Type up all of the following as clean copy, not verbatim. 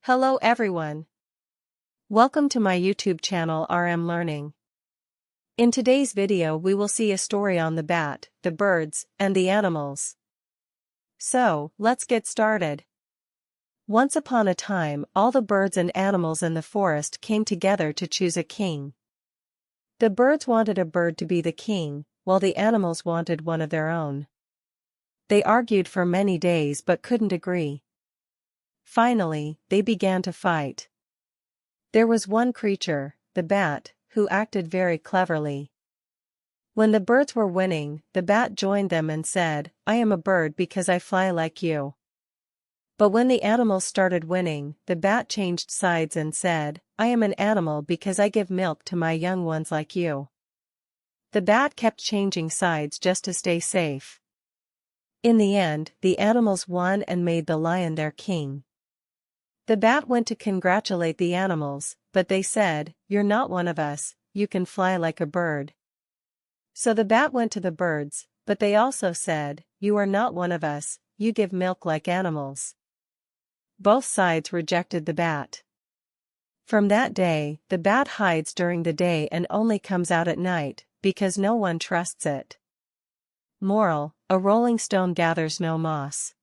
Hello everyone. Welcome to my YouTube channel RM Learning. In today's video we will see a story on the bat, the birds, and the animals. So, let's get started. Once upon a time, all the birds and animals in the forest came together to choose a king. The birds wanted a bird to be the king, while the animals wanted one of their own. They argued for many days but couldn't agree. Finally, they began to fight. There was one creature, the bat, who acted very cleverly. When the birds were winning, the bat joined them and said, "I am a bird because I fly like you." But when the animals started winning, the bat changed sides and said, "I am an animal because I give milk to my young ones like you." The bat kept changing sides just to stay safe. In the end, the animals won and made the lion their king. The bat went to congratulate the animals, but they said, "You're not one of us, you can fly like a bird." So the bat went to the birds, but they also said, "You are not one of us, you give milk like animals." Both sides rejected the bat. From that day, the bat hides during the day and only comes out at night, because no one trusts it. Moral: a rolling stone gathers no moss.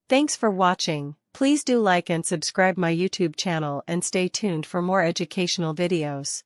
Thanks for watching. Please do like and subscribe my YouTube channel and stay tuned for more educational videos.